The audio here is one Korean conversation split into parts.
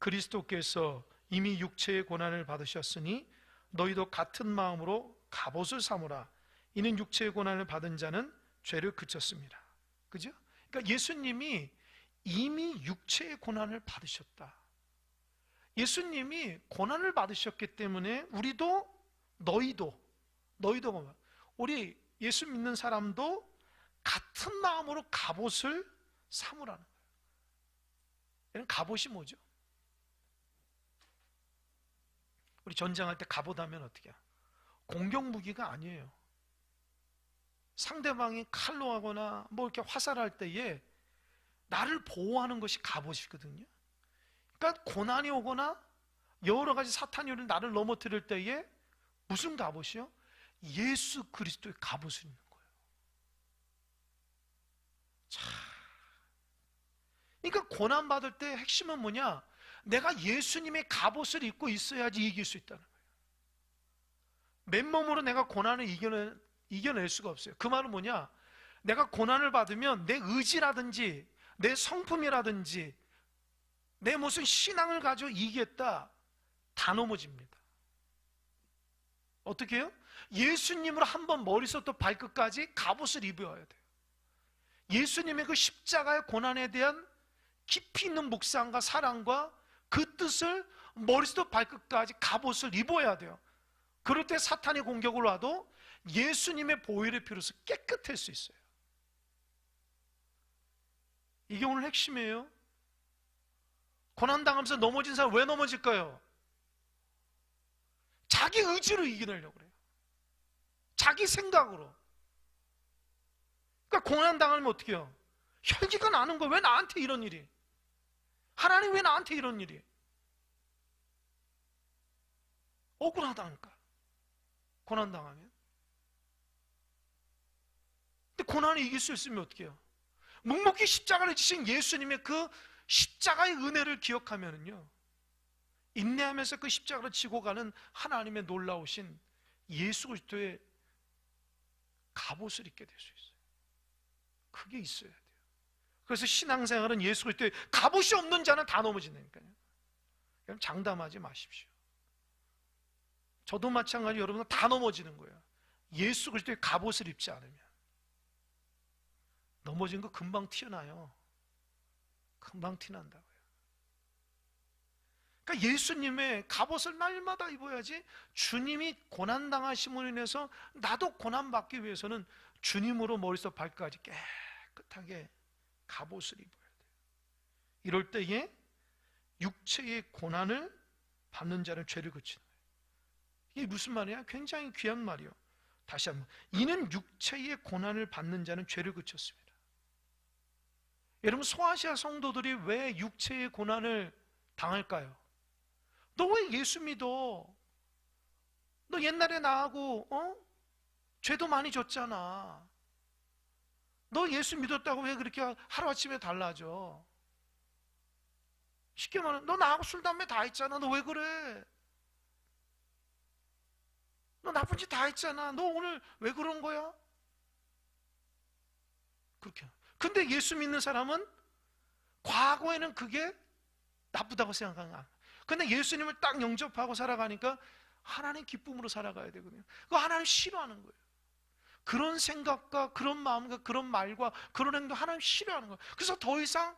그리스도께서 이미 육체의 고난을 받으셨으니 너희도 같은 마음으로 갑옷을 삼으라. 이는 육체의 고난을 받은 자는 죄를 그쳤습니다. 그죠? 그러니까 예수님이 이미 육체의 고난을 받으셨다. 예수님이 고난을 받으셨기 때문에 우리도 너희도 우리 예수 믿는 사람도 같은 마음으로 갑옷을 삼으라는 거예요. 이런 갑옷이 뭐죠? 우리 전쟁할 때 갑옷 하면 어떻게 해요? 공격 무기가 아니에요. 상대방이 칼로 하거나 뭐 이렇게 화살할 때에 나를 보호하는 것이 갑옷이거든요. 그러니까 고난이 오거나 여러 가지 사탄이 나를 넘어뜨릴 때에 무슨 갑옷이요? 예수 그리스도의 갑옷을 입는 거예요. 자, 그러니까 고난 받을 때 핵심은 뭐냐? 내가 예수님의 갑옷을 입고 있어야지 이길 수 있다는 거예요. 맨몸으로 내가 고난을 이겨낼 수가 없어요. 그 말은 뭐냐? 내가 고난을 받으면 내 의지라든지 내 성품이라든지 내 무슨 신앙을 가지고 이기겠다, 다 넘어집니다. 어떻게 해요? 예수님으로 한번 머리부터 발끝까지 갑옷을 입어야 돼요. 예수님의 그 십자가의 고난에 대한 깊이 있는 묵상과 사랑과 그 뜻을 머리부터 발끝까지 갑옷을 입어야 돼요. 그럴 때 사탄의 공격을 와도 예수님의 보혈의 피로서 깨끗할 수 있어요. 이게 오늘 핵심이에요. 고난당하면서 넘어진 사람 왜 넘어질까요? 자기 의지로 이겨내려고 그래요. 자기 생각으로. 그러니까 고난당하면 어떻게 해요? 혈기가 나는 거예요. 왜 나한테 이런 일이? 하나님 왜 나한테 이런 일이? 억울하다니까. 고난당하면. 근데 고난을 이길 수 있으면 어떻게 해요? 묵묵히 십자가를 지신 예수님의 그 십자가의 은혜를 기억하면은요, 인내하면서 그 십자가를 지고 가는 하나님의 놀라우신 예수 그리스도의 갑옷을 입게 될 수 있어요. 그게 있어야 돼요. 그래서 신앙생활은 예수 그리스도의 갑옷이 없는 자는 다 넘어진다니까요. 그냥 장담하지 마십시오. 저도 마찬가지, 여러분은 다 넘어지는 거예요. 예수 그리스도의 갑옷을 입지 않으면. 넘어진 거 금방 튀어나요. 금방 티난다고요. 그러니까 예수님의 갑옷을 날마다 입어야지, 주님이 고난당하심으로 인해서 나도 고난받기 위해서는 주님으로 머리부터 발까지 깨끗하게 갑옷을 입어야 돼요. 이럴 때에 육체의 고난을 받는 자는 죄를 그치는 거예요. 이게 무슨 말이야? 굉장히 귀한 말이요. 다시 한번, 이는 육체의 고난을 받는 자는 죄를 그쳤습니다. 여러분, 소아시아 성도들이 왜 육체의 고난을 당할까요? 너 왜 예수 믿어? 너 옛날에 나하고 죄도 많이 졌잖아. 너 예수 믿었다고 왜 그렇게 하루아침에 달라져? 쉽게 말하면 너 나하고 술 담배 다 했잖아. 너 왜 그래? 너 나쁜 짓 다 했잖아. 너 오늘 왜 그런 거야? 그렇게. 근데 예수 믿는 사람은 과거에는 그게 나쁘다고 생각하는 거야. 근데 예수님을 딱 영접하고 살아가니까 하나님 기쁨으로 살아가야 되거든요. 그거 하나님 싫어하는 거예요. 그런 생각과 그런 마음과 그런 말과 그런 행동 하나님 싫어하는 거예요. 그래서 더 이상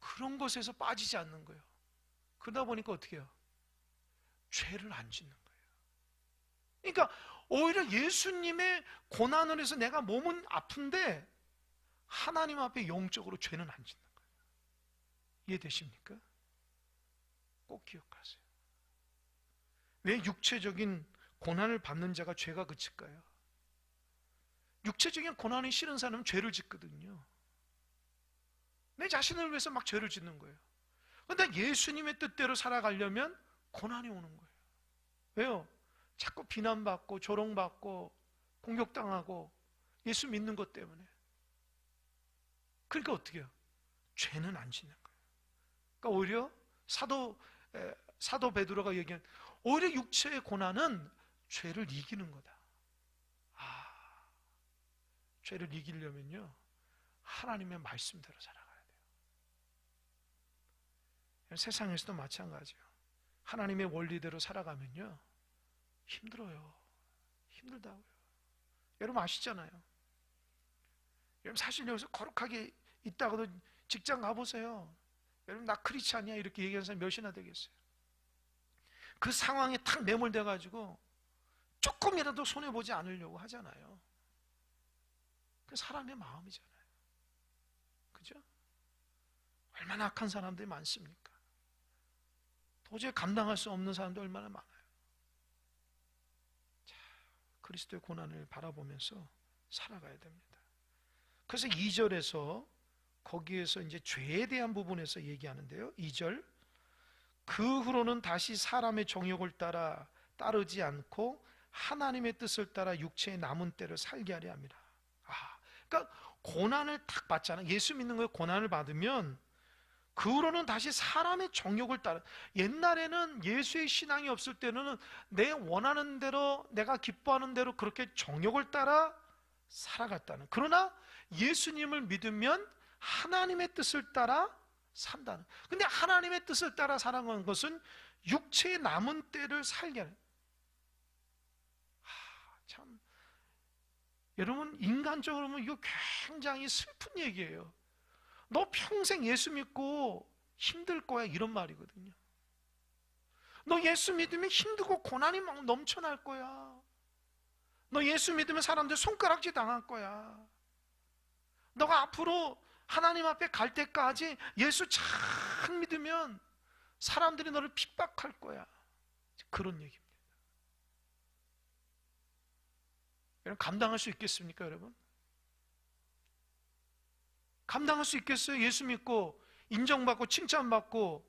그런 것에서 빠지지 않는 거예요. 그러다 보니까 어떻게 해요? 죄를 안 짓는 거예요. 그러니까 오히려 예수님의 고난을 해서 내가 몸은 아픈데 하나님 앞에 영적으로 죄는 안 짓는 거예요. 이해되십니까? 꼭 기억하세요. 왜 육체적인 고난을 받는 자가 죄가 그칠까요? 육체적인 고난이 싫은 사람은 죄를 짓거든요. 내 자신을 위해서 막 죄를 짓는 거예요. 그런데 예수님의 뜻대로 살아가려면 고난이 오는 거예요. 왜요? 자꾸 비난받고 조롱받고 공격당하고 예수 믿는 것 때문에. 그러니까 어떻게 해요? 죄는 안 짓는 거예요. 그러니까 오히려 사도 베드로가 얘기한, 오히려 육체의 고난은 죄를 이기는 거다. 죄를 이기려면요, 하나님의 말씀대로 살아가야 돼요. 세상에서도 마찬가지예요. 하나님의 원리대로 살아가면요 힘들어요. 힘들다고요. 여러분 아시잖아요. 여러분 사실 여기서 거룩하게 있다가도 직장 가보세요. 여러분 나 크리스찬이야 이렇게 얘기하는 사람이 몇이나 되겠어요. 그 상황에 탁 매몰돼 가지고 조금이라도 손해보지 않으려고 하잖아요. 그 사람의 마음이잖아요. 그죠? 얼마나 악한 사람들이 많습니까? 도저히 감당할 수 없는 사람도 얼마나 많아요. 자, 그리스도의 고난을 바라보면서 살아가야 됩니다. 그래서 2절에서 거기에서 이제 죄에 대한 부분에서 얘기하는데요. 2절 그 후로는 다시 사람의 정욕을 따르지 않고 하나님의 뜻을 따라 육체의 남은 때를 살게 하려 합니다. 그러니까 고난을 딱 받잖아요. 예수 믿는 거에 고난을 받으면 그 후로는 다시 사람의 정욕을 따라. 옛날에는 예수의 신앙이 없을 때는 내 원하는 대로 내가 기뻐하는 대로 그렇게 정욕을 따라 살아갔다는. 그러나 예수님을 믿으면 하나님의 뜻을 따라 산다는. 근데 하나님의 뜻을 따라 살아가는 것은 육체의 남은 때를 살게 하는. 참 여러분 인간적으로 보면 이거 굉장히 슬픈 얘기예요. 너 평생 예수 믿고 힘들 거야 이런 말이거든요. 너 예수 믿으면 힘들고 고난이 막 넘쳐날 거야. 너 예수 믿으면 사람들 손가락질 당할 거야. 너가 앞으로 하나님 앞에 갈 때까지 예수 잘 믿으면 사람들이 너를 핍박할 거야. 그런 얘기입니다. 여러분 감당할 수 있겠습니까 여러분? 감당할 수 있겠어요? 예수 믿고 인정받고 칭찬받고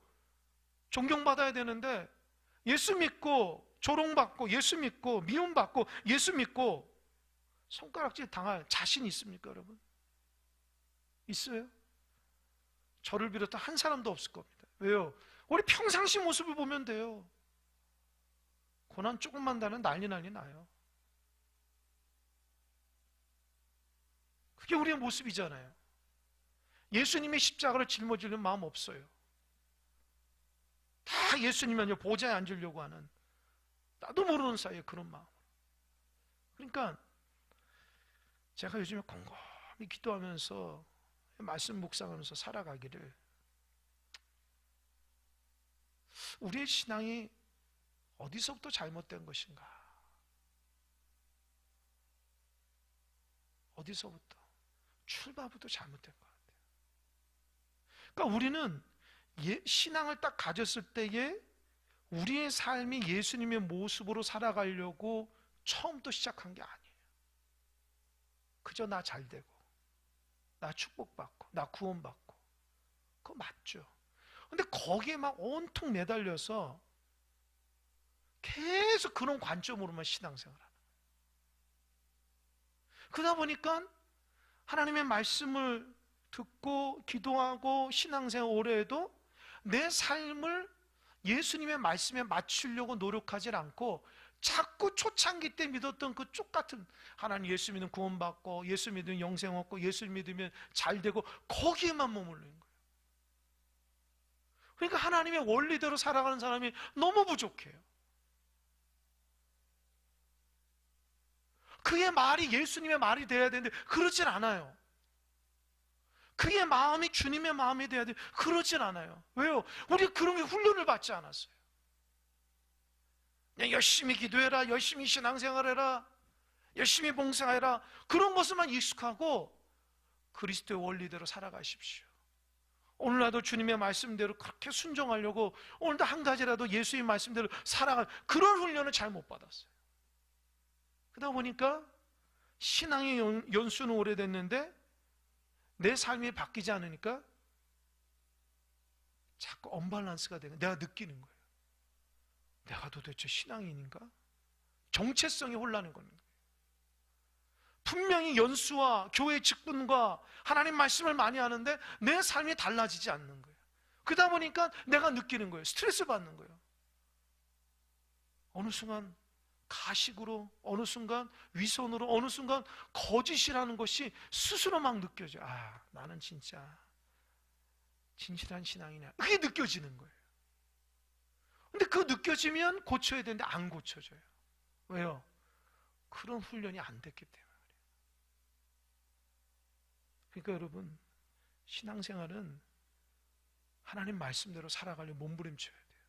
존경받아야 되는데 예수 믿고 조롱받고 예수 믿고 미움받고 예수 믿고 손가락질 당할 자신 있습니까 여러분? 있어요? 저를 비롯한 한 사람도 없을 겁니다. 왜요? 우리 평상시 모습을 보면 돼요. 고난 조금만 다는 난리 나요. 그게 우리의 모습이잖아요. 예수님의 십자가를 짊어지려는 마음 없어요. 다 예수님은요 보좌에 앉으려고 하는 나도 모르는 사이에 그런 마음. 그러니까 제가 요즘에 곰곰이 기도하면서 말씀 묵상하면서 살아가기를 우리의 신앙이 어디서부터 잘못된 것인가? 어디서부터? 출발부터 잘못된 것 같아요. 그러니까 우리는 신앙을 딱 가졌을 때에 우리의 삶이 예수님의 모습으로 살아가려고 처음부터 시작한 게 아니에요. 그저 나 잘되고 나 축복받고 나 구원받고 그거 맞죠. 근데 거기에 막 온통 매달려서 계속 그런 관점으로만 신앙생활을 하는 거예요. 그러다 보니까 하나님의 말씀을 듣고 기도하고 신앙생활 오래 해도 내 삶을 예수님의 말씀에 맞추려고 노력하지 않고 자꾸 초창기 때 믿었던 그 똑같은 하나님 예수 믿으면 구원받고 예수 믿으면 영생 얻고 예수 믿으면 잘되고 거기에만 머무르는 거예요. 그러니까 하나님의 원리대로 살아가는 사람이 너무 부족해요. 그의 말이 예수님의 말이 돼야 되는데 그러진 않아요. 그의 마음이 주님의 마음이 돼야 돼요. 그러진 않아요. 왜요? 우리 그런 게 훈련을 받지 않았어요. 그냥 열심히 기도해라, 열심히 신앙생활해라, 열심히 봉사해라, 그런 것만 익숙하고 그리스도의 원리대로 살아가십시오. 오늘날도 주님의 말씀대로 그렇게 순종하려고 오늘도 한 가지라도 예수의 말씀대로 살아갈 그런 훈련을 잘 못 받았어요. 그러다 보니까 신앙의 연수는 오래됐는데 내 삶이 바뀌지 않으니까 자꾸 언밸런스가 되는 내가 느끼는 거예요. 내가 도대체 신앙인인가? 정체성이 혼란인 겁니다. 분명히 연수와 교회 직분과 하나님 말씀을 많이 하는데 내 삶이 달라지지 않는 거예요. 그러다 보니까 내가 느끼는 거예요. 스트레스 받는 거예요. 어느 순간 가식으로, 어느 순간 위선으로, 어느 순간 거짓이라는 것이 스스로 막 느껴져요. 아, 나는 진짜 진실한 신앙이냐. 그게 느껴지는 거예요. 근데 그 느껴지면 고쳐야 되는데 안 고쳐져요. 왜요? 그런 훈련이 안 됐기 때문에. 그러니까 여러분, 신앙생활은 하나님 말씀대로 살아가려면 몸부림쳐야 돼요.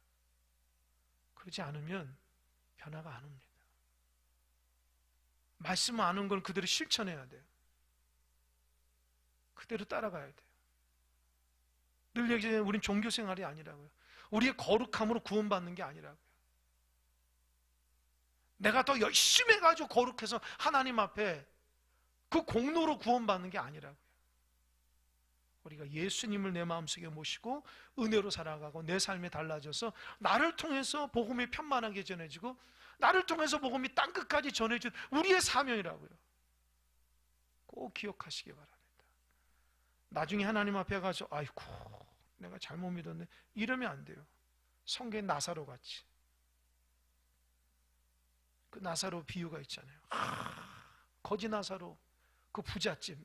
그러지 않으면 변화가 안 옵니다. 말씀 아는 걸 그대로 실천해야 돼요. 그대로 따라가야 돼요. 늘 얘기하는 우린 종교생활이 아니라고요. 우리의 거룩함으로 구원받는 게 아니라고요. 내가 더 열심히 해가지고 거룩해서 하나님 앞에 그 공로로 구원받는 게 아니라고요. 우리가 예수님을 내 마음속에 모시고 은혜로 살아가고 내 삶이 달라져서 나를 통해서 복음이 편만하게 전해지고 나를 통해서 복음이 땅끝까지 전해진 우리의 사명이라고요. 꼭 기억하시기 바랍니다. 나중에 하나님 앞에 가서 아이고 내가 잘못 믿었네 이러면 안 돼요. 성경에 나사로 같이 그 나사로 비유가 있잖아요. 거지 나사로 그 부잣집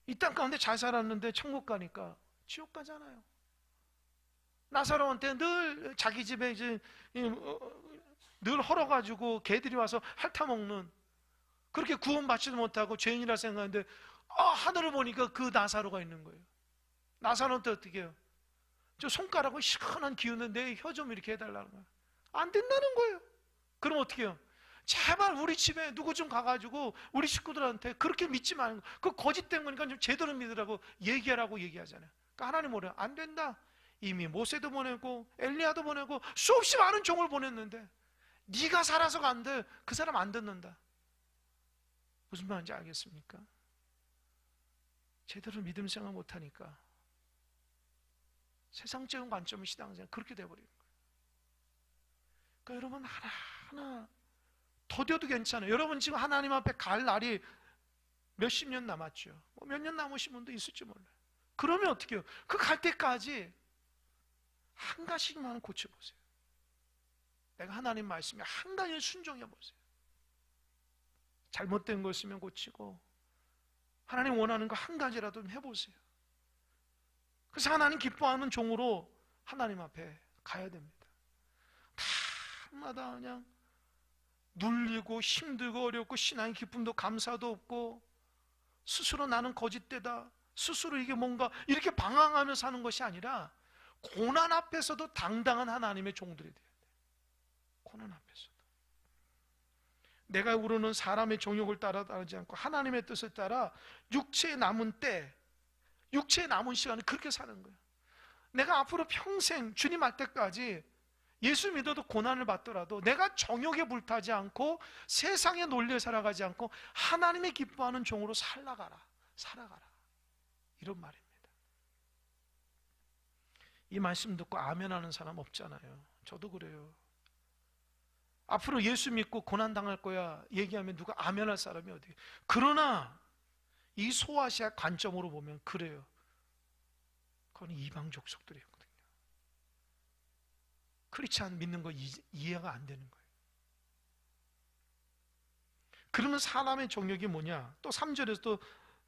이 땅 가운데 잘 살았는데 천국 가니까 지옥 가잖아요. 나사로한테 늘 자기 집에 이제 늘 헐어가지고 개들이 와서 핥아먹는 그렇게 구원받지도 못하고 죄인이라 생각하는데 하늘을 보니까 그 나사로가 있는 거예요. 나사로한테 어떻게 해요? 저 손가락을 시원한 기운을 내 혀 좀 이렇게 해달라는 거예요. 안 된다는 거예요. 그럼 어떻게 해요? 제발 우리 집에 누구 좀 가가지고 우리 식구들한테 그렇게 믿지 말고 그 거짓 된 거니까 좀 제대로 믿으라고 얘기하라고 얘기하잖아요. 그러니까 하나님 뭐래요? 안 된다. 이미 모세도 보내고 엘리야도 보내고 수없이 많은 종을 보냈는데 네가 살아서가 안 돼. 그 사람 안 듣는다. 무슨 말인지 알겠습니까? 제대로 믿음 생활 못하니까 세상적인 관점의 신앙생활 그렇게 돼버리는 거예요. 그러니까 여러분 하나하나 더뎌도 괜찮아요. 여러분 지금 하나님 앞에 갈 날이 몇십 년 남았죠. 몇 년 남으신 분도 있을지 몰라요. 그러면 어떻게 해요? 그 갈 때까지 한 가지만 고쳐보세요. 내가 하나님 말씀에 한 가지 순종해보세요. 잘못된 거 있으면 고치고 하나님 원하는 거 한 가지라도 좀 해보세요. 그래서 하나님 기뻐하는 종으로 하나님 앞에 가야 됩니다. 다마다 그냥 눌리고 힘들고 어렵고 신앙의 기쁨도 감사도 없고 스스로 나는 거짓되다 스스로 이게 뭔가 이렇게 방황하며 사는 것이 아니라 고난 앞에서도 당당한 하나님의 종들이 돼야 돼요. 고난 앞에서도 내가 우러는 사람의 정욕을 따라가지 않고 하나님의 뜻을 따라 육체에 남은 때 육체에 남은 시간을 그렇게 사는 거예요. 내가 앞으로 평생 주님 할 때까지 예수 믿어도 고난을 받더라도 내가 정욕에 불타지 않고 세상의 논리에 살아가지 않고 하나님의 기뻐하는 종으로 살아가라 이런 말입니다. 이 말씀 듣고 아멘 하는 사람 없잖아요. 저도 그래요. 앞으로 예수 믿고 고난 당할 거야 얘기하면 누가 아멘 할 사람이 어디. 그러나 이 소아시아 관점으로 보면 그래요. 그건 이방 족속들이었거든요. 크리스찬 믿는 거 이해가 안 되는 거예요. 그러면 사람의 정욕이 뭐냐? 또 3절에서 또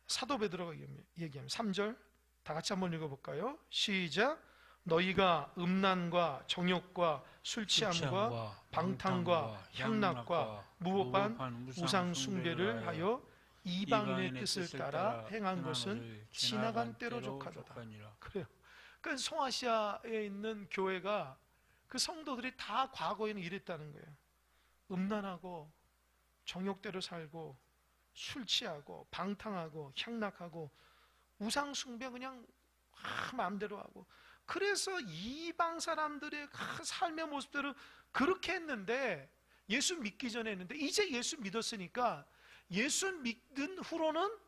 사도 베드로가 얘기하면 3절 다 같이 한번 읽어볼까요? 시작. 너희가 음란과 정욕과 술 취함과 방탕과 향락과 무법한 우상 숭배를 하여 이방인의 뜻을 따라 행한 것은 지나간 때로 족하도다. 그래요. 그러니까 소아시아에 있는 교회가 그 성도들이 다 과거에는 이랬다는 거예요. 음란하고 정욕대로 살고 술 취하고 방탕하고 향락하고 우상 숭배 그냥 마음대로 하고 그래서 이방 사람들의 삶의 모습대로 그렇게 했는데 예수 믿기 전에 했는데 이제 예수 믿었으니까 예수 믿은 후로는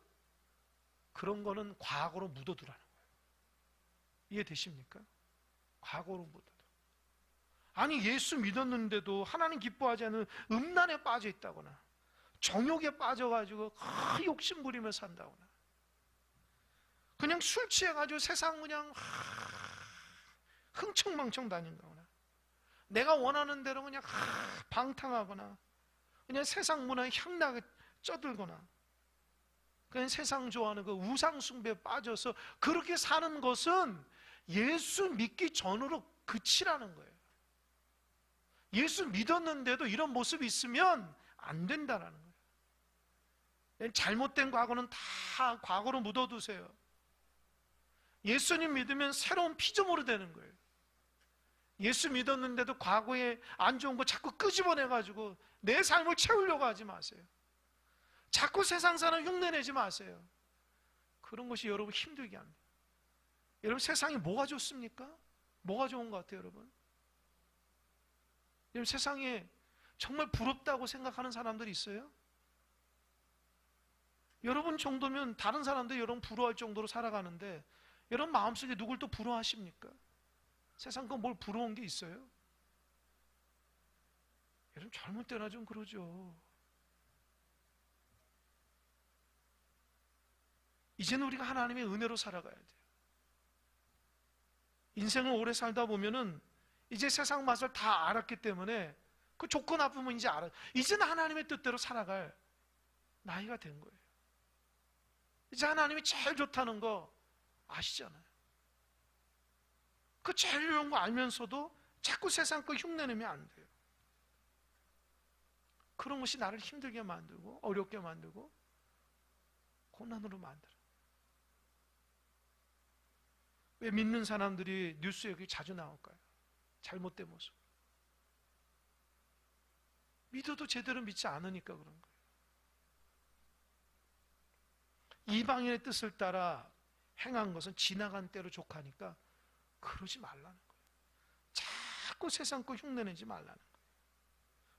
그런 거는 과거로 묻어두라는 거예요. 이해되십니까? 과거로 묻어둬. 아니 예수 믿었는데도 하나님 기뻐하지 않는 음란에 빠져 있다거나 정욕에 빠져가지고 욕심 부리며 산다거나 그냥 술 취해가지고 세상 그냥 흥청망청 다닌다거나 내가 원하는 대로 그냥 방탕하거나 그냥 세상 문화에 향락에 쩌들거나 그냥 세상 좋아하는 그 우상 숭배에 빠져서 그렇게 사는 것은 예수 믿기 전으로 그치라는 거예요. 예수 믿었는데도 이런 모습이 있으면 안 된다는 거예요. 잘못된 과거는 다 과거로 묻어두세요. 예수님 믿으면 새로운 피조물이 되는 거예요. 예수 믿었는데도 과거에 안 좋은 거 자꾸 끄집어내가지고 내 삶을 채우려고 하지 마세요. 자꾸 세상 사람 흉내내지 마세요. 그런 것이 여러분 힘들게 합니다. 여러분, 세상에 뭐가 좋습니까? 뭐가 좋은 것 같아요, 여러분? 여러분, 세상에 정말 부럽다고 생각하는 사람들이 있어요? 여러분 정도면 다른 사람들이 여러분 부러워할 정도로 살아가는데 여러분 마음속에 누굴 또 부러워하십니까? 세상 거 뭘 부러운 게 있어요? 여러분 젊을 때나 좀 그러죠. 이제는 우리가 하나님의 은혜로 살아가야 돼요. 인생을 오래 살다 보면은 이제 세상 맛을 다 알았기 때문에 그 좋고 나쁘면 이제 알아요. 이제는 하나님의 뜻대로 살아갈 나이가 된 거예요. 이제 하나님이 제일 좋다는 거 아시잖아요. 그 제일 좋은 거 알면서도 자꾸 세상 거 흉내내면 안 돼요. 그런 것이 나를 힘들게 만들고 어렵게 만들고 고난으로 만들어요. 왜 믿는 사람들이 뉴스에 그게 자주 나올까요? 잘못된 모습. 믿어도 제대로 믿지 않으니까 그런 거예요. 이방인의 뜻을 따라 행한 것은 지나간 때로 족하니까 그러지 말라는 거예요. 자꾸 세상 거 흉내내지 말라는 거예요.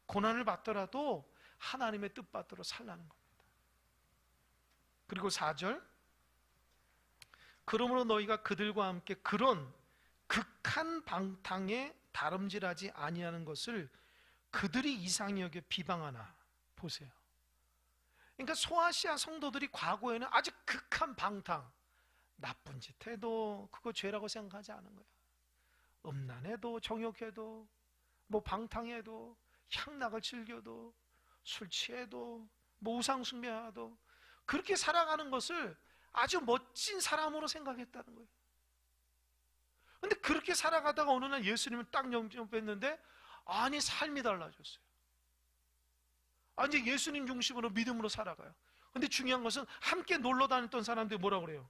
고난을 받더라도 하나님의 뜻받들어 살라는 겁니다. 그리고 4절, 그러므로 너희가 그들과 함께 그런 극한 방탕에 다름질하지 아니하는 것을 그들이 이상히 여겨 비방하나. 보세요. 그러니까 소아시아 성도들이 과거에는 아주 극한 방탕, 나쁜 짓 해도 그거 죄라고 생각하지 않은 거야. 음란해도 정욕해도 뭐 방탕해도 향락을 즐겨도 술 취해도 뭐 우상 숭배하도 그렇게 살아가는 것을 아주 멋진 사람으로 생각했다는 거예요. 근데 그렇게 살아가다가 어느 날 예수님을 딱 영접했는데 아니 삶이 달라졌어요. 이제 예수님 중심으로 믿음으로 살아가요. 근데 중요한 것은 함께 놀러 다녔던 사람들이 뭐라고 그래요?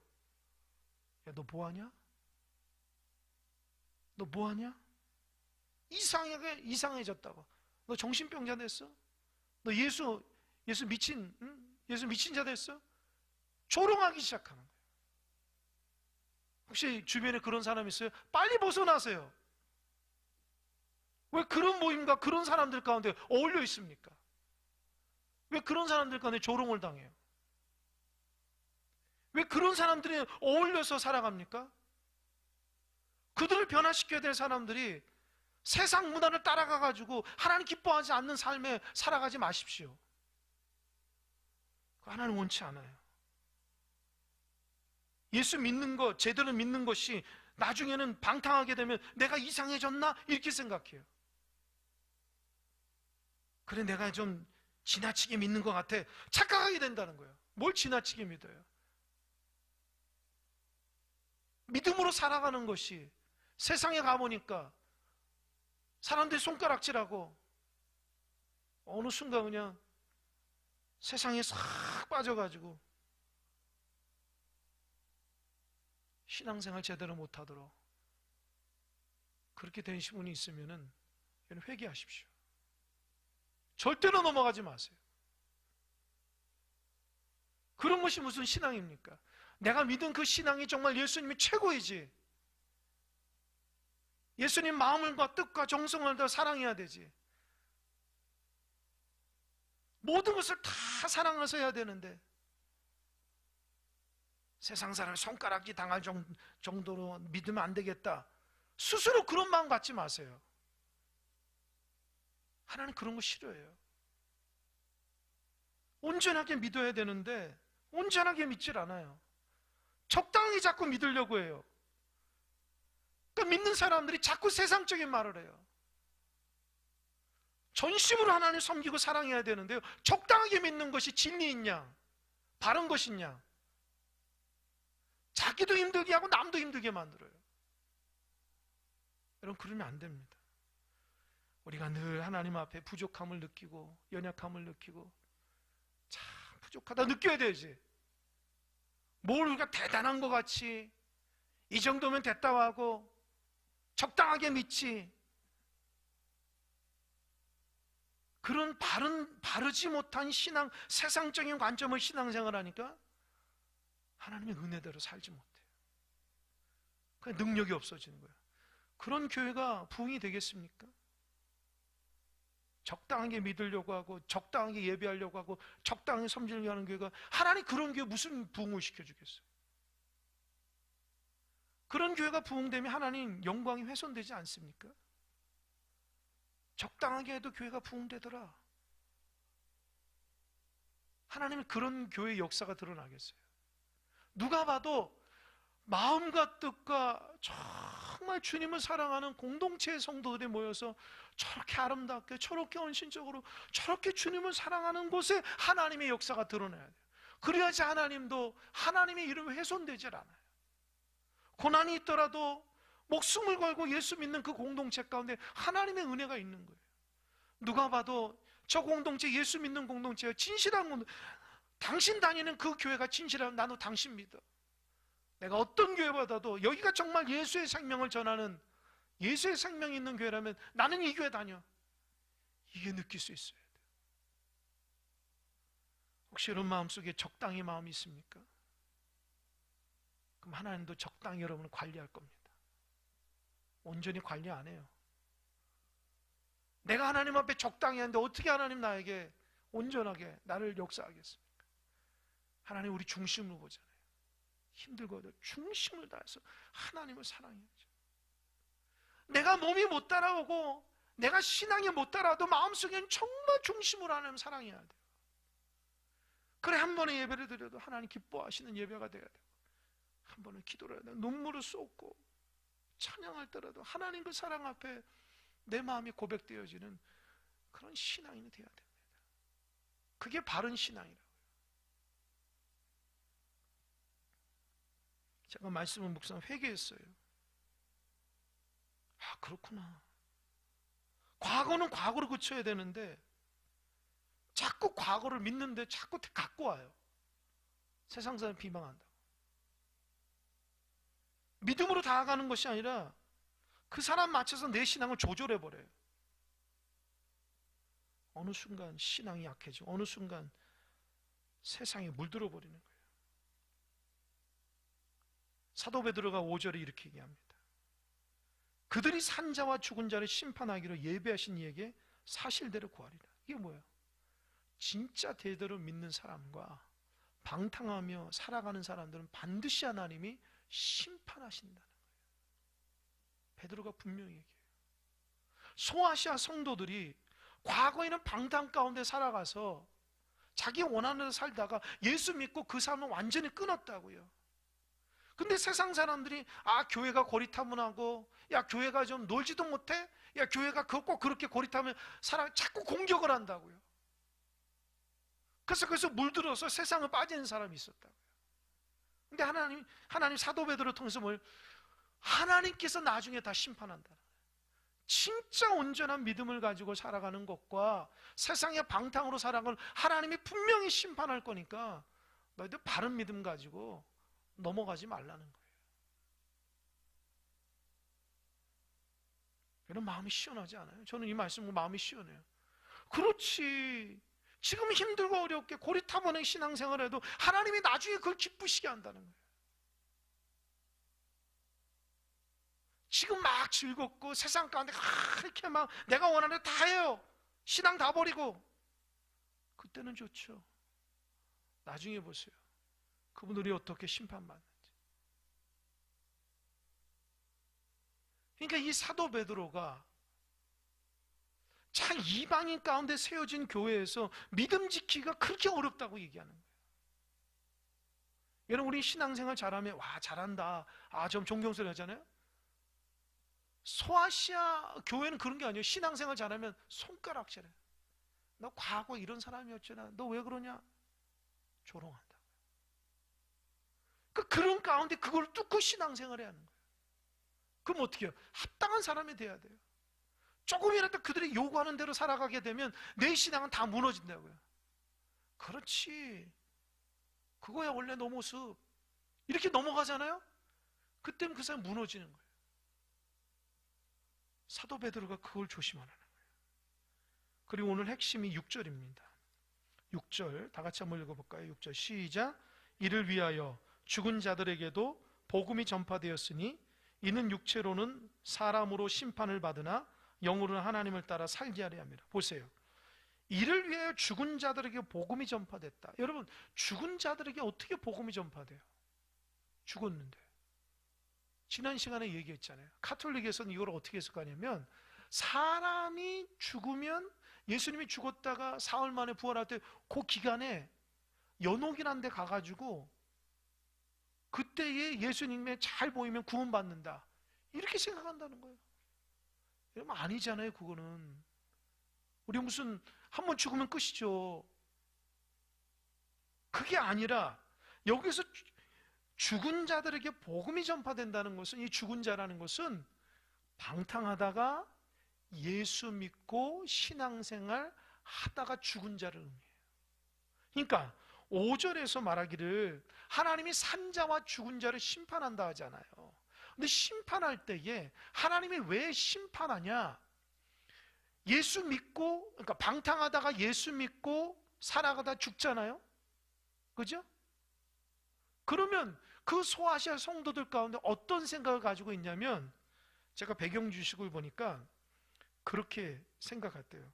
야, 너 뭐하냐? 너 뭐하냐? 이상해졌다고. 너 정신병자 됐어? 너 예수 미친, 응? 예수 미친 자 됐어? 조롱하기 시작하는 거예요. 혹시 주변에 그런 사람 있어요? 빨리 벗어나세요. 왜 그런 모임과 그런 사람들 가운데 어울려 있습니까? 왜 그런 사람들 가운데 조롱을 당해요? 왜 그런 사람들이 어울려서 살아갑니까? 그들을 변화시켜야 될 사람들이 세상 문화를 따라가가지고 하나님 기뻐하지 않는 삶에 살아가지 마십시오. 하나님 원치 않아요. 예수 믿는 것, 제대로 믿는 것이 나중에는 방탕하게 되면 내가 이상해졌나? 이렇게 생각해요. 그래, 내가 좀 지나치게 믿는 것 같아. 착각하게 된다는 거예요. 뭘 지나치게 믿어요? 믿음으로 살아가는 것이 세상에 가보니까 사람들이 손가락질하고 어느 순간 그냥 세상에 싹 빠져가지고 신앙생활 제대로 못하도록 그렇게 된 분이 있으면 회개하십시오. 절대로 넘어가지 마세요. 그런 것이 무슨 신앙입니까? 내가 믿은 그 신앙이 정말 예수님이 최고이지. 예수님 마음과 뜻과 정성을 다 사랑해야 되지. 모든 것을 다 사랑해서 해야 되는데 세상 사람을 손가락질 당할 정도로 믿으면 안 되겠다. 스스로 그런 마음 갖지 마세요. 하나님 그런 거 싫어해요. 온전하게 믿어야 되는데 온전하게 믿질 않아요. 적당히 자꾸 믿으려고 해요. 그러니까 믿는 사람들이 자꾸 세상적인 말을 해요. 전심으로 하나님 섬기고 사랑해야 되는데요, 적당하게 믿는 것이 진리있냐, 바른 것이냐, 자기도 힘들게 하고 남도 힘들게 만들어요. 여러분, 그러면 안 됩니다. 우리가 늘 하나님 앞에 부족함을 느끼고 연약함을 느끼고 참 부족하다 느껴야 되지. 뭘 우리가 대단한 것 같이 이 정도면 됐다고 하고 적당하게 믿지, 그런 바르지 못한 신앙, 세상적인 관점의 신앙생활을 하니까 하나님의 은혜대로 살지 못해요. 그냥 능력이 없어지는 거예요. 그런 교회가 부흥이 되겠습니까? 적당하게 믿으려고 하고 적당하게 예배하려고 하고 적당하게 섬기려고 하는 교회가, 하나님 그런 교회 무슨 부흥을 시켜주겠어요? 그런 교회가 부흥되면 하나님 영광이 훼손되지 않습니까? 적당하게 해도 교회가 부흥되더라. 하나님은 그런 교회의 역사가 드러나겠어요? 누가 봐도 마음과 뜻과 정말 주님을 사랑하는 공동체의 성도들이 모여서 저렇게 아름답게, 저렇게 헌신적으로, 저렇게 주님을 사랑하는 곳에 하나님의 역사가 드러나야 돼요. 그래야지 하나님도 하나님의 이름이 훼손되질 않아요. 고난이 있더라도 목숨을 걸고 예수 믿는 그 공동체 가운데 하나님의 은혜가 있는 거예요. 누가 봐도 저 공동체, 예수 믿는 공동체가 진실한 공동체, 당신 다니는 그 교회가 진실하면 나도 당신 믿어. 내가 어떤 교회보다도 여기가 정말 예수의 생명을 전하는, 예수의 생명이 있는 교회라면 나는 이 교회 다녀. 이게 느낄 수 있어야 돼요. 혹시 여러분 마음속에 적당히 마음이 있습니까? 그럼 하나님도 적당히 여러분을 관리할 겁니다. 온전히 관리 안 해요. 내가 하나님 앞에 적당히 하는데 어떻게 하나님 나에게 온전하게 나를 역사하겠습니까? 하나님 우리 중심을 보잖아요. 힘들고도 중심을 다해서 하나님을 사랑해야죠. 내가 몸이 못 따라오고 내가 신앙이 못 따라와도 마음속에는 정말 중심으로 하나님 사랑해야 돼요. 그래, 한 번의 예배를 드려도 하나님 기뻐하시는 예배가 돼야 돼요. 한 번은 기도를 해야 돼요. 눈물을 쏟고 찬양할 때라도 하나님 그 사랑 앞에 내 마음이 고백되어지는 그런 신앙이 돼야 됩니다. 그게 바른 신앙이라고요. 제가 말씀을 묵상 회개했어요. 아, 그렇구나. 과거는 과거로 고쳐야 되는데 자꾸 과거를 믿는데 자꾸 갖고 와요. 세상 사람 비방한다고. 믿음으로 다가가는 것이 아니라 그 사람 맞춰서 내 신앙을 조절해버려요. 어느 순간 신앙이 약해지고 어느 순간 세상에 물들어 버리는 거예요. 사도 베드로가 5절에 이렇게 얘기합니다. 그들이 산 자와 죽은 자를 심판하기로 예배하신 이에게 사실대로 구하리라. 이게 뭐예요? 진짜 대대로 믿는 사람과 방탕하며 살아가는 사람들은 반드시 하나님이 심판하신다는 거예요. 베드로가 분명히 얘기해요. 소아시아 성도들이 과거에는 방탕 가운데 살아가서 자기 원하는 대로 살다가 예수 믿고 그 삶을 완전히 끊었다고요. 근데 세상 사람들이 교회가 고리타분하고, 야, 교회가 좀 놀지도 못해? 야, 교회가 꼭 그렇게 고리타면 사람 자꾸 공격을 한다고요. 그래서 물들어서 세상을 빠지는 사람이 있었다고요. 근데 하나님 사도 베드로를 통해서 하나님께서 나중에 다 심판한다. 진짜 온전한 믿음을 가지고 살아가는 것과 세상의 방탕으로 살아가는 하나님이 분명히 심판할 거니까 너희들 바른 믿음 가지고 넘어가지 말라는 거예요. 여러분 마음이 시원하지 않아요? 저는 이 말씀 보고 마음이 시원해요. 그렇지, 지금 힘들고 어렵게 고리타분한 신앙생활을 해도 하나님이 나중에 그걸 기쁘시게 한다는 거예요. 지금 막 즐겁고 세상 가운데 이렇게 막 내가 원하는 다 해요. 신앙 다 버리고 그때는 좋죠. 나중에 보세요. 그분들이 어떻게 심판받는지. 그러니까 이 사도 베드로가 참 이방인 가운데 세워진 교회에서 믿음 지키기가 그렇게 어렵다고 얘기하는 거예요. 여러분, 우리 신앙생활 잘하면 와, 잘한다, 좀 존경스러워 하잖아요. 소아시아 교회는 그런 게 아니에요. 신앙생활 잘하면 손가락질해. 너 과거 이런 사람이었잖아, 너 왜 그러냐? 조롱한다. 그런 가운데 그걸 뚫고 신앙생활 해야 하는 거예요. 그럼 어떻게 해요? 합당한 사람이 돼야 돼요. 조금이라도 그들이 요구하는 대로 살아가게 되면 내 신앙은 다 무너진다고요. 그렇지. 그거야 원래 너 모습. 이렇게 넘어가잖아요? 그때는 그 사람 무너지는 거예요. 사도 베드로가 그걸 조심하라는 거예요. 그리고 오늘 핵심이 6절입니다. 6절 다 같이 한번 읽어볼까요? 6절 시작. 이를 위하여 죽은 자들에게도 복음이 전파되었으니 이는 육체로는 사람으로 심판을 받으나 영으로는 하나님을 따라 살게 하려 함이라. 보세요. 이를 위하여 죽은 자들에게 복음이 전파됐다. 여러분, 죽은 자들에게 어떻게 복음이 전파돼요? 죽었는데. 지난 시간에 얘기했잖아요. 카톨릭에서는 이걸 어떻게 했을 거냐면, 사람이 죽으면 예수님이 죽었다가 사흘 만에 부활할 때 그 기간에 연옥이라는 데 가가지고 그때에 예수님의 잘 보이면 구원받는다, 이렇게 생각한다는 거예요. 여러분, 아니잖아요. 그거는 우리 무슨 한번 죽으면 끝이죠. 그게 아니라 여기서 죽은 자들에게 복음이 전파된다는 것은, 이 죽은 자라는 것은 방탕하다가 예수 믿고 신앙생활 하다가 죽은 자를 의미해요. 그러니까 5절에서 말하기를 하나님이 산자와 죽은 자를 심판한다 하잖아요. 근데 심판할 때에 하나님이 왜 심판하냐? 예수 믿고, 그러니까 방탕하다가 예수 믿고 살아가다 죽잖아요. 그죠? 그러면 그 소아시아 성도들 가운데 어떤 생각을 가지고 있냐면, 제가 배경 주식을 보니까 그렇게 생각했대요.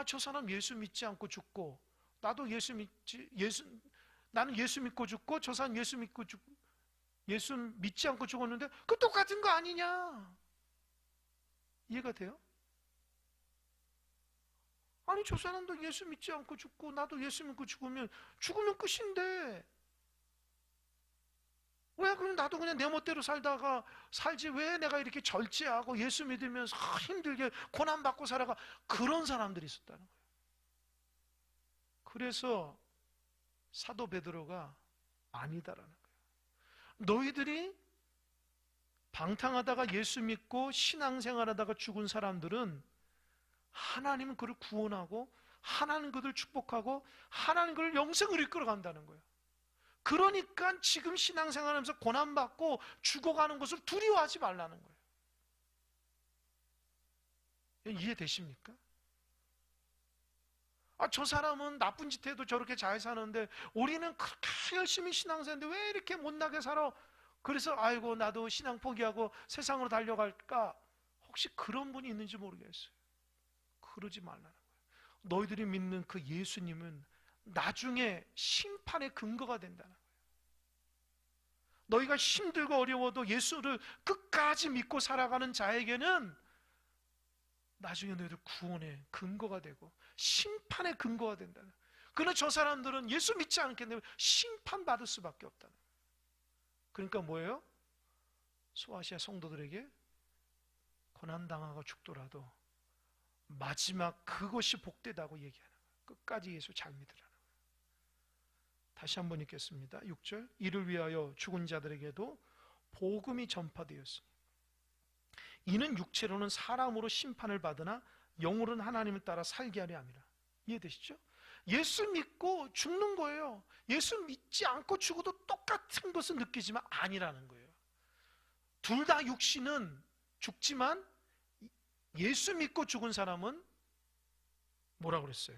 저 사람 예수 믿지 않고 죽고, 나도 나는 예수 믿고 죽고, 저 사람 예수 믿지 않고 죽었는데, 그 똑같은 거 아니냐? 이해가 돼요? 아니, 저 사람도 예수 믿지 않고 죽고, 나도 예수 믿고 죽으면 끝인데, 왜 그럼 나도 그냥 내 멋대로 살지, 왜 내가 이렇게 절제하고 예수 믿으면서 힘들게 고난받고 살아가? 그런 사람들이 있었다는 거예요. 그래서 사도 베드로가 아니다라는 거예요. 너희들이 방탕하다가 예수 믿고 신앙생활하다가 죽은 사람들은 하나님은 그를 구원하고, 하나님 그들을 축복하고, 하나님 그를 영생으로 이끌어간다는 거예요. 그러니까 지금 신앙생활하면서 고난받고 죽어가는 것을 두려워하지 말라는 거예요. 이해되십니까? 저 사람은 나쁜 짓 해도 저렇게 잘 사는데 우리는 그렇게 열심히 신앙생활인데 왜 이렇게 못나게 살아? 그래서 아이고 나도 신앙 포기하고 세상으로 달려갈까? 혹시 그런 분이 있는지 모르겠어요. 그러지 말라는 거예요. 너희들이 믿는 그 예수님은 나중에 심판의 근거가 된다는 거예요. 너희가 힘들고 어려워도 예수를 끝까지 믿고 살아가는 자에게는 나중에 너희들 구원의 근거가 되고 심판의 근거가 된다는 거예요. 그러나 저 사람들은 예수 믿지 않기 때문에 심판받을 수밖에 없다는 거예요. 그러니까 뭐예요? 소아시아 성도들에게 고난당하고 죽더라도 마지막 그것이 복되다고 얘기하는 거예요. 끝까지 예수 잘 믿으라는 거예요. 다시 한번 읽겠습니다. 6절 이를 위하여 죽은 자들에게도 복음이 전파되었으니 이는 육체로는 사람으로 심판을 받으나 영으로는 하나님을 따라 살게 하려 함이라. 이해되시죠? 예수 믿고 죽는 거예요. 예수 믿지 않고 죽어도 똑같은 것을 느끼지만 아니라는 거예요. 둘 다 육신은 죽지만 예수 믿고 죽은 사람은 뭐라고 그랬어요?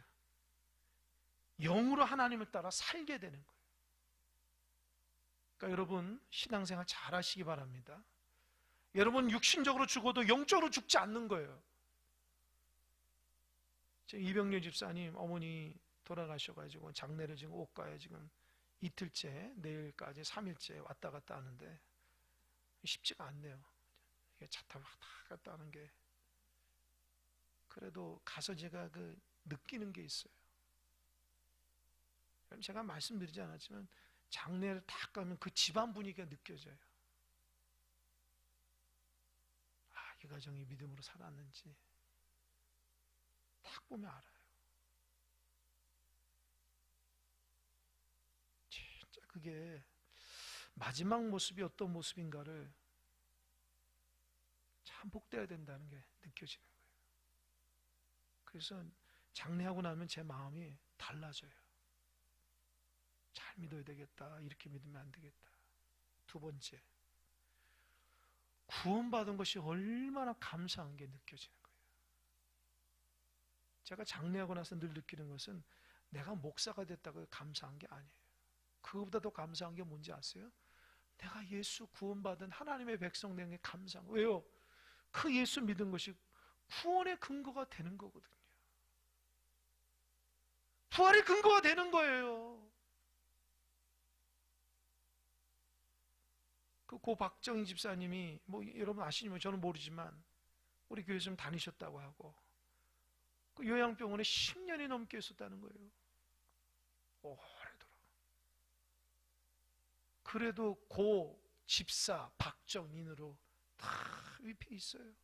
영으로 하나님을 따라 살게 되는 거예요. 그러니까 여러분 신앙생활 잘 하시기 바랍니다. 여러분 육신적으로 죽어도 영적으로 죽지 않는 거예요. 지금 이병렬 집사님 어머니 돌아가셔가지고 장례를 지금 옷가에 지금 이틀째, 내일까지 3일째 왔다 갔다 하는데 쉽지가 않네요. 차 타고 왔다 갔다 하는 게. 그래도 가서 제가 느끼는 게 있어요. 제가 말씀드리지 않았지만 장례를 딱 가면 그 집안 분위기가 느껴져요. 이 가정이 믿음으로 살았는지 딱 보면 알아요. 진짜 그게 마지막 모습이 어떤 모습인가를 참 복돼야 된다는 게 느껴지는 거예요. 그래서 장례하고 나면 제 마음이 달라져요. 잘 믿어야 되겠다. 이렇게 믿으면 안 되겠다. 두 번째, 구원받은 것이 얼마나 감사한 게 느껴지는 거예요. 제가 장례하고 나서 늘 느끼는 것은 내가 목사가 됐다고 감사한 게 아니에요. 그거보다 더 감사한 게 뭔지 아세요? 내가 예수 구원받은 하나님의 백성 된 게 감사한 거예요. 왜요? 그 예수 믿은 것이 구원의 근거가 되는 거거든요. 부활의 근거가 되는 거예요. 그 고 박정희 집사님이 뭐 여러분 아시면 저는 모르지만 우리 교회 좀 다니셨다고 하고 그 요양병원에 10년이 넘게 있었다는 거예요. 오래도록. 그래도 고 집사 박정인으로 다 위패 있어요.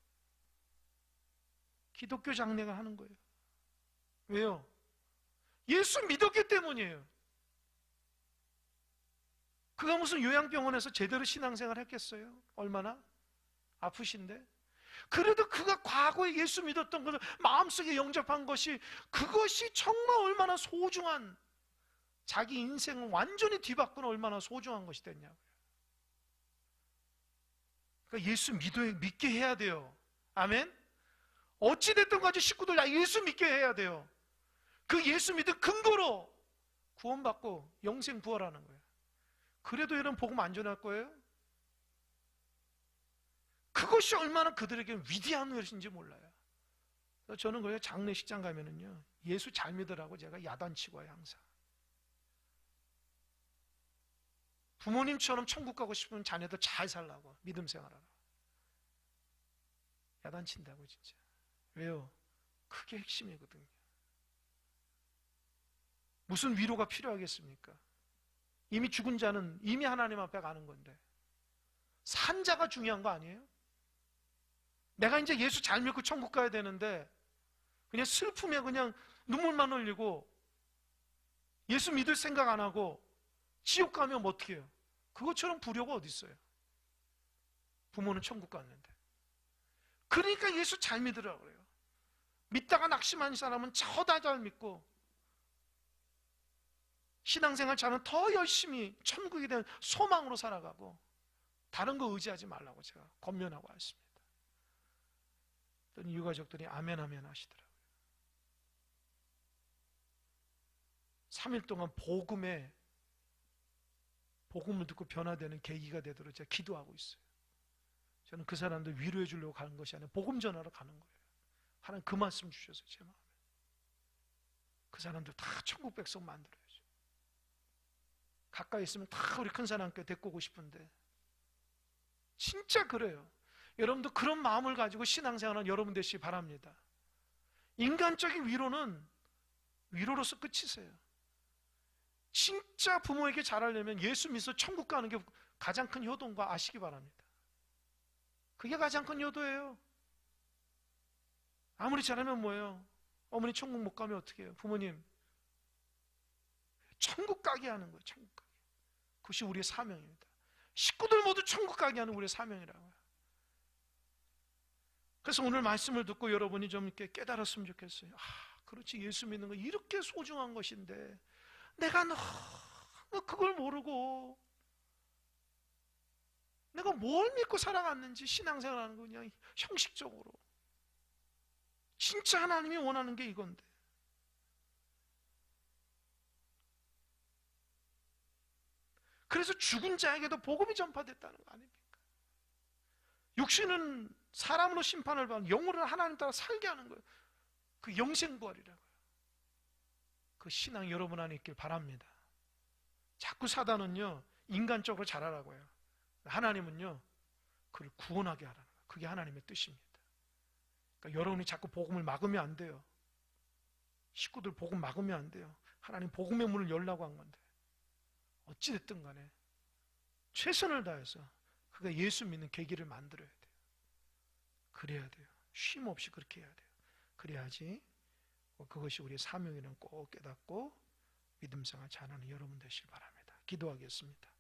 기독교 장례가 하는 거예요. 왜요? 예수 믿었기 때문이에요. 그가 무슨 요양병원에서 제대로 신앙생활 했겠어요? 얼마나 아프신데? 그래도 그가 과거에 예수 믿었던 것을 마음속에 영접한 것이 그것이 정말 얼마나 소중한, 자기 인생을 완전히 뒤바꾸는 얼마나 소중한 것이 됐냐고요. 그러니까 예수 믿게 해야 돼요. 아멘? 어찌됐든 간에 식구들 다 예수 믿게 해야 돼요. 그 예수 믿은 근거로 구원받고 영생 부활하는 거예요. 그래도 여러분 복음 안 전할 거예요? 그것이 얼마나 그들에게 위대한 것인지 몰라요. 저는 그래서 장례식장 가면은요, 예수 잘 믿으라고 제가 야단치고 와요, 항상. 부모님처럼 천국 가고 싶은 자녀들 잘 살라고, 믿음 생활하라. 야단친다고 진짜. 왜요? 그게 핵심이거든요. 무슨 위로가 필요하겠습니까? 이미 죽은 자는 이미 하나님 앞에 가는 건데 산 자가 중요한 거 아니에요? 내가 이제 예수 잘 믿고 천국 가야 되는데 그냥 슬픔에 그냥 눈물만 흘리고 예수 믿을 생각 안 하고 지옥 가면 뭐 어떻게 해요? 그것처럼 불효가 어디 있어요? 부모는 천국 갔는데. 그러니까 예수 잘 믿으라고 그래요. 믿다가 낙심한 사람은 저다 잘 믿고 신앙생활 잘하면 더 열심히 천국에 대한 소망으로 살아가고 다른 거 의지하지 말라고 제가 권면하고 왔습니다. 유가족들이 아멘 아멘 하시더라고요. 3일 동안 복음을 듣고 변화되는 계기가 되도록 제가 기도하고 있어요. 저는 그 사람들 위로해 주려고 가는 것이 아니라 복음 전하러 가는 거예요. 하나님 그 말씀 주셔서 제 마음에 그 사람들 다 천국 백성 만들어야죠. 가까이 있으면 다 우리 큰 사람께 데리고 오고 싶은데 진짜 그래요. 여러분도 그런 마음을 가지고 신앙생활은 여러분 되시기 바랍니다. 인간적인 위로는 위로로서 끝이세요. 진짜 부모에게 잘하려면 예수 믿어 천국 가는 게 가장 큰 효도인 거 아시기 바랍니다. 그게 가장 큰 효도예요. 아무리 잘하면 뭐예요? 어머니 천국 못 가면 어떻게 해요? 부모님 천국 가게 하는 거예요. 천국 가게. 그것이 우리의 사명입니다. 식구들 모두 천국 가게 하는 우리의 사명이라고요. 그래서 오늘 말씀을 듣고 여러분이 좀 이렇게 깨달았으면 좋겠어요. 그렇지, 예수 믿는 거 이렇게 소중한 것인데 내가 너무 그걸 모르고 내가 뭘 믿고 살아갔는지 신앙생활하는 거 그냥 형식적으로. 진짜 하나님이 원하는 게 이건데. 그래서 죽은 자에게도 복음이 전파됐다는 거 아닙니까? 육신은 사람으로 심판을 받는, 영으로는 하나님 따라 살게 하는 거예요. 그 영생부활이라고요. 그 신앙 여러분 안에 있길 바랍니다. 자꾸 사단은요 인간적으로 잘하라고 해요. 하나님은요 그를 구원하게 하라는 거예요. 그게 하나님의 뜻입니다. 그러니까 여러분이 자꾸 복음을 막으면 안 돼요. 식구들 복음 막으면 안 돼요. 하나님 복음의 문을 열라고 한 건데 어찌됐든 간에 최선을 다해서 그가 예수 믿는 계기를 만들어야 돼요. 그래야 돼요. 쉼 없이 그렇게 해야 돼요. 그래야지 그것이 우리의 사명이라는 꼭 깨닫고 믿음 생활 잘하는 여러분 되시길 바랍니다. 기도하겠습니다.